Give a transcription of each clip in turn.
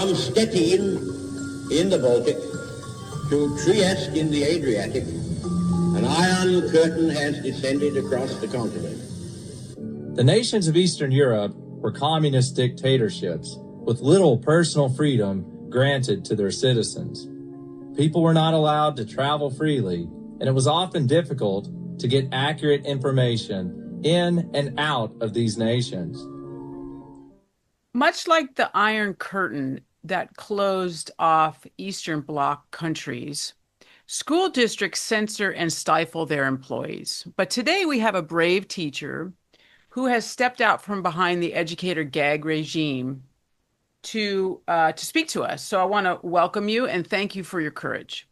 from Stettin in the Baltic to Trieste in the Adriatic, an iron curtain has descended across the continent. The nations of Eastern Europe were communist dictatorships with little personal freedom granted to their citizens. People were not allowed to travel freely, and it was often difficult to get accurate information in and out of these nations. Much like the Iron Curtain that closed off Eastern Bloc countries, school districts censor and stifle their employees. But today we have a brave teacher who has stepped out from behind the educator gag regime to speak to us. So I want to welcome you and thank you for your courage.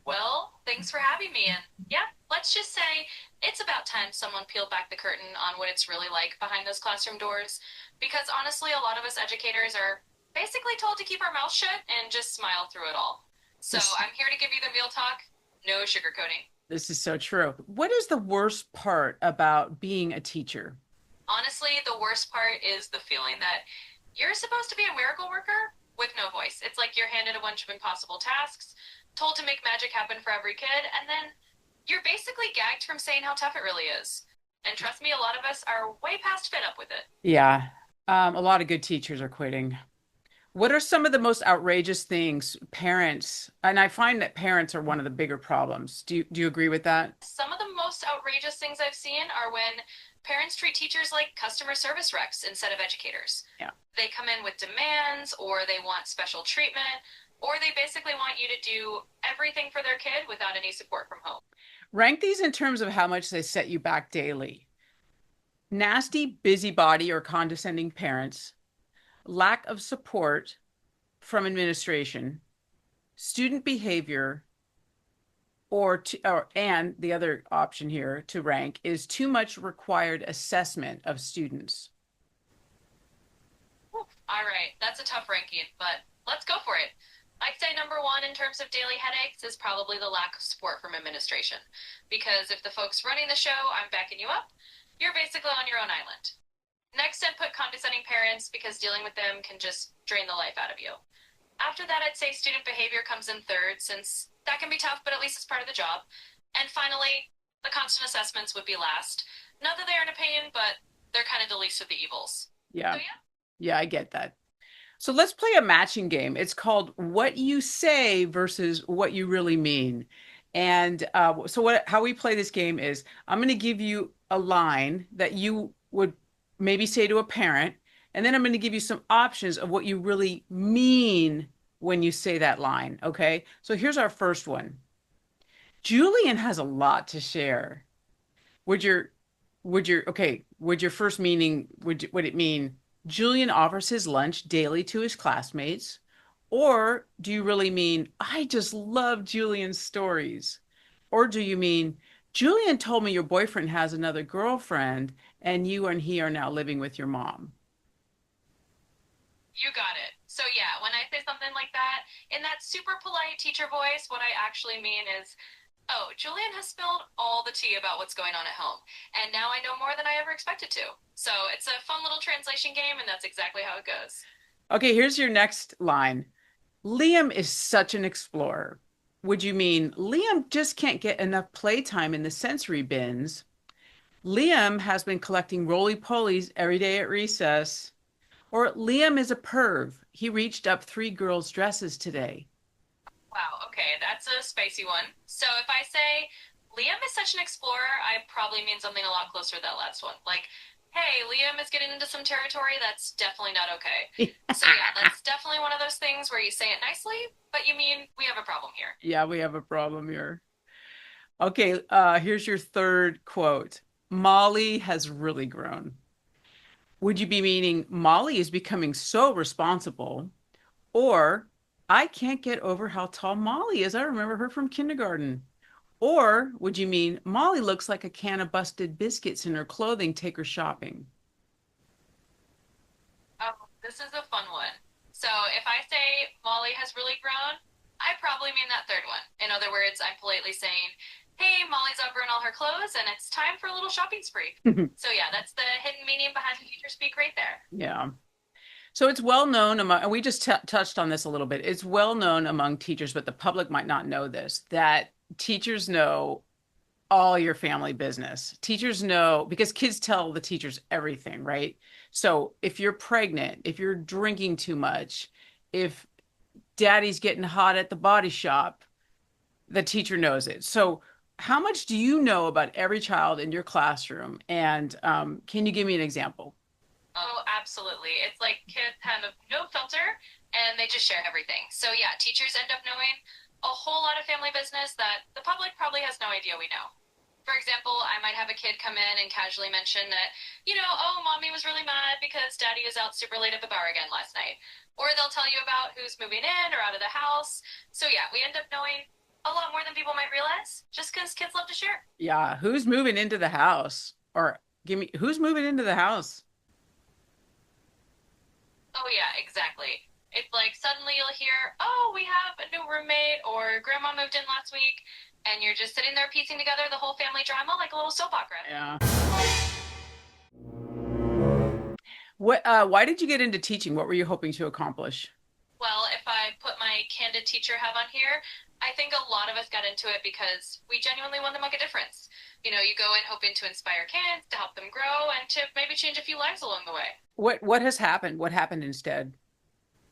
Well, thanks for having me. And yeah, let's just say it's about time someone peeled back the curtain on what it's really like behind those classroom doors. Because honestly, a lot of us educators are basically told to keep our mouths shut and just smile through it all. So I'm here to give you the real talk, no sugarcoating. This is so true. What is the worst part about being a teacher? Honestly, the worst part is the feeling that you're supposed to be a miracle worker with no voice. It's like you're handed a bunch of impossible tasks, told to make magic happen for every kid, and then you're basically gagged from saying how tough it really is. And trust me, a lot of us are way past fed up with it. Yeah, a lot of good teachers are quitting. What are some of the most outrageous things parents, and I find that parents are one of the bigger problems. Do you agree with that? Some of the most outrageous things I've seen are when parents treat teachers like customer service reps instead of educators. Yeah. They come in with demands, or they want special treatment, or they basically want you to do everything for their kid without any support from home. Rank these in terms of how much they set you back daily. Nasty, busybody, or condescending parents, lack of support from administration, student behavior, and the other option here to rank is too much required assessment of students. All right, that's a tough ranking, but let's go for it. I'd say number one in terms of daily headaches is probably the lack of support from administration. Because if the folks running the show aren't backing you up, you're basically on your own island. Next, I'd put condescending parents because dealing with them can just drain the life out of you. After that, I'd say student behavior comes in third, since that can be tough, but at least it's part of the job. And finally, the constant assessments would be last. Not that they aren't a pain, but they're kind of the least of the evils. Yeah. So, yeah. Yeah, I get that. So let's play a matching game. It's called What You Say versus What You Really Mean. And how we play this game is I'm going to give you a line that you would maybe say to a parent, and then I'm going to give you some options of what you really mean when you say that line. Okay. So here's our first one. Julian has a lot to share. Would your first meaning, would it mean Julian offers his lunch daily to his classmates? Or do you really mean, I just love Julian's stories? Or do you mean, Julian told me your boyfriend has another girlfriend and you and he are now living with your mom? You got it. So yeah, when I say something like that, in that super polite teacher voice, what I actually mean is, oh, Julian has spilled all the tea about what's going on at home, and now I know more than I ever expected to. So it's a fun little translation game, and that's exactly how it goes. Okay, here's your next line. Liam is such an explorer. Would you mean Liam just can't get enough playtime in the sensory bins? Liam has been collecting roly-polies every day at recess. Or Liam is a perv. He reached up 3 girls' dresses today. Wow, okay, that's a spicy one. So if I say Liam is such an explorer, I probably mean something a lot closer to that last one. Like, hey, Liam is getting into some territory that's definitely not okay. So yeah, that's definitely one of those things where you say it nicely, but you mean we have a problem here. Yeah, we have a problem here. Okay, here's your third quote. Molly has really grown. Would you be meaning Molly is becoming so responsible? Or I can't get over how tall Molly is. I remember her from kindergarten. Or would you mean Molly looks like a can of busted biscuits in her clothing, take her shopping? Oh, this is a fun one. So if I say Molly has really grown, I probably mean that third one. In other words, I'm politely saying, hey, Molly's outgrown all her clothes and it's time for a little shopping spree. So yeah, that's the hidden meaning behind the teacher speak right there. Yeah. So it's well known among, and we just touched on this a little bit. It's well known among teachers, but the public might not know this, that teachers know all your family business. Teachers know because kids tell the teachers everything, right? So if you're pregnant, if you're drinking too much, if daddy's getting hot at the body shop, the teacher knows it. So how much do you know about every child in your classroom? And can you give me an example? Oh, absolutely. It's like kids have no filter and they just share everything. So yeah, teachers end up knowing a whole lot of family business that the public probably has no idea we know. For example, I might have a kid come in and casually mention that, oh, mommy was really mad because daddy was out super late at the bar again last night. Or they'll tell you about who's moving in or out of the house. So yeah, we end up knowing a lot more than people might realize just because kids love to share. Yeah, who's moving into the house? Or who's moving into the house? Oh, yeah, exactly. It's like suddenly you'll hear, oh, we have a new roommate or grandma moved in last week. And you're just sitting there piecing together the whole family drama like a little soap opera. Yeah. Why did you get into teaching? What were you hoping to accomplish? Well, if I put my candid teacher hat on here, I think a lot of us got into it because we genuinely want to make a difference. You go in hoping to inspire kids, to help them grow, and to maybe change a few lives along the way. What has happened? What happened instead?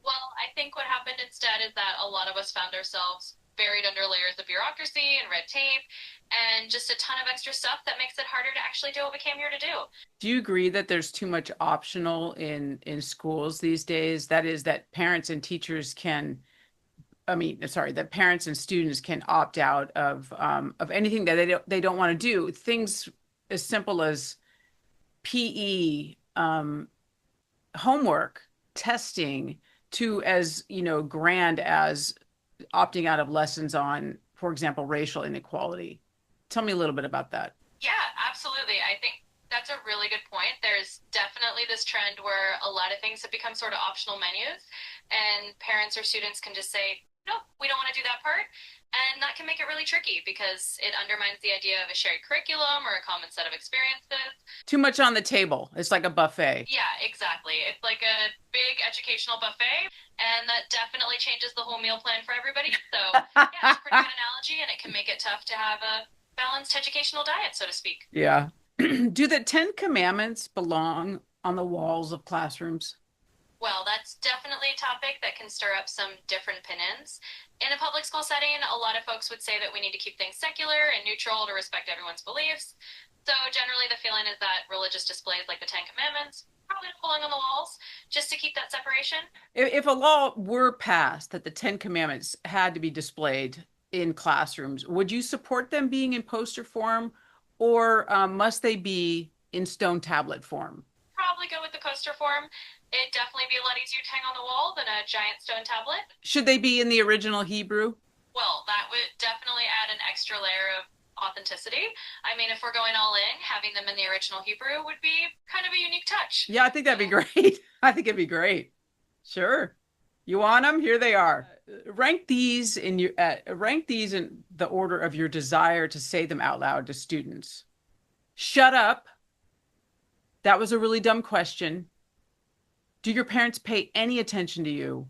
Well, I think what happened instead is that a lot of us found ourselves buried under layers of bureaucracy and red tape and just a ton of extra stuff that makes it harder to actually do what we came here to do. Do you agree that there's too much optional in schools these days? That is, that parents and teachers can, that parents and students can opt out of anything that they don't want to do. Things as simple as PE, homework, testing, to as grand as opting out of lessons on, for example, racial inequality. Tell me a little bit about that. Yeah, absolutely. I think that's a really good point. There's definitely this trend where a lot of things have become sort of optional menus, and parents or students can just say, nope, we don't want to do that part. And that can make it really tricky because it undermines the idea of a shared curriculum or a common set of experiences. Too much on the table. It's like a buffet. Yeah, exactly. It's like a big educational buffet, and that definitely changes the whole meal plan for everybody. So yeah, it's a pretty good analogy, and it can make it tough to have a balanced educational diet, so to speak. Yeah. Do the 10 Commandments belong on the walls of classrooms? Well, that's definitely a topic that can stir up some different opinions. In a public school setting, a lot of folks would say that we need to keep things secular and neutral to respect everyone's beliefs. So generally the feeling is that religious displays like the 10 Commandments probably don't belong on the walls just to keep that separation. If a law were passed that the 10 Commandments had to be displayed in classrooms, would you support them being in poster form, or must they be in stone tablet form? Probably go with the poster form. It'd definitely be a lot easier to hang on the wall than a giant stone tablet. Should they be in the original Hebrew? Well, that would definitely add an extra layer of authenticity. I mean, if we're going all in, having them in the original Hebrew would be kind of a unique touch. Yeah, I think that'd be great. I think it'd be great. Sure. You want them? Here they are. Rank these in the order of your desire to say them out loud to students. Shut up. That was a really dumb question. Do your parents pay any attention to you?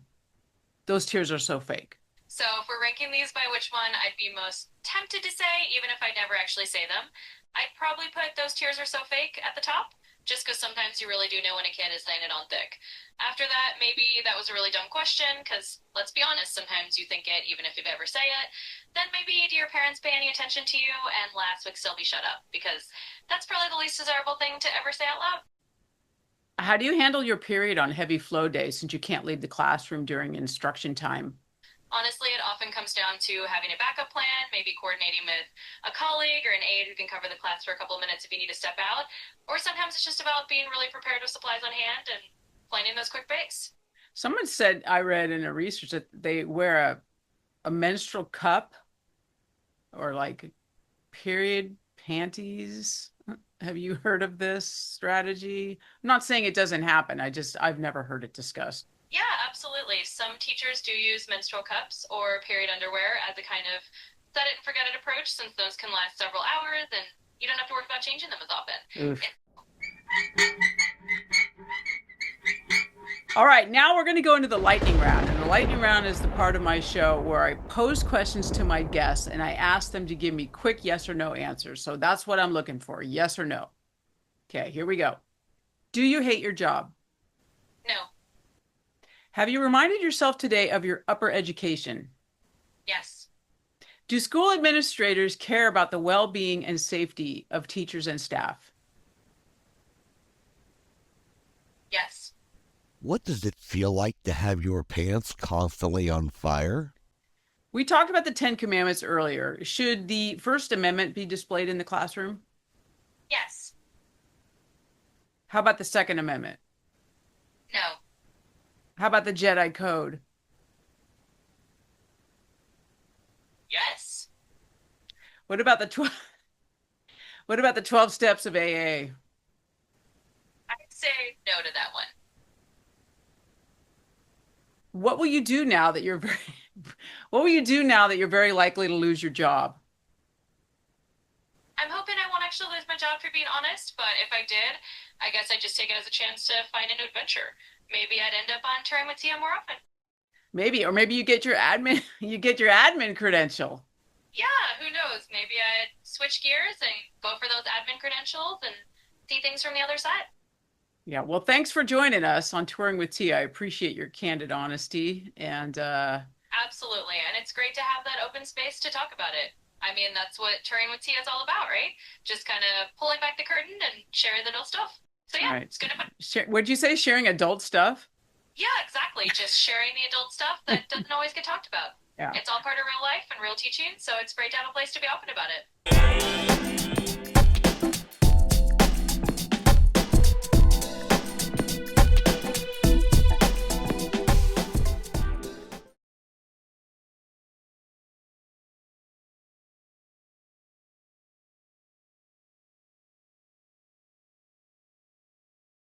Those tears are so fake. So if we're ranking these by which one I'd be most tempted to say, even if I never actually say them, I'd probably put those tears are so fake at the top, just because sometimes you really do know when a kid is laying it on thick. After that, maybe that was a really dumb question, because let's be honest, sometimes you think it even if you never say it. Then maybe do your parents pay any attention to you? And last would still be shut up, because that's probably the least desirable thing to ever say out loud. How do you handle your period on heavy flow days since you can't leave the classroom during instruction time? Honestly, it often comes down to having a backup plan, maybe coordinating with a colleague or an aide who can cover the class for a couple of minutes if you need to step out. Or sometimes it's just about being really prepared with supplies on hand and planning those quick breaks. Someone said, I read in a research, that they wear a menstrual cup or like period panties. Have you heard of this strategy? I'm not saying it doesn't happen. I've never heard it discussed. Yeah, absolutely. Some teachers do use menstrual cups or period underwear as a kind of set it and forget it approach, since those can last several hours and you don't have to worry about changing them as often. All right, now we're going to go into the lightning round. And the lightning round is the part of my show where I pose questions to my guests and I ask them to give me quick yes or no answers. So that's what I'm looking for, yes or no. Okay, here we go. Do you hate your job? No. Have you reminded yourself today of your upper education? Yes. Do school administrators care about the well-being and safety of teachers and staff? Yes. What does it feel like to have your pants constantly on fire? We talked about the 10 Commandments earlier. Should the First Amendment be displayed in the classroom? Yes. How about the Second Amendment? No. How about the Jedi Code? Yes. What about the 12 steps of AA? I'd say no to that one. What will you do now that you're very likely to lose your job? I'm hoping I won't actually lose my job for being honest, but if I did, I guess I'd just take it as a chance to find a new adventure. Maybe I'd end up on touring with Tia more often. Maybe, or maybe you get your admin credential. Yeah, who knows? Maybe I'd switch gears and go for those admin credentials and see things from the other side. Yeah, well, thanks for joining us on Touring with Tia. I appreciate your candid honesty and Absolutely, and it's great to have that open space to talk about it. I mean, that's what touring with Tia is all about, right? Just kind of pulling back the curtain and sharing the adult stuff. So yeah, Right. It's good fun. What'd you say? Sharing adult stuff? Yeah, exactly. Just sharing the adult stuff that doesn't always get talked about. Yeah. It's all part of real life and real teaching, so it's great to have a place to be open about it.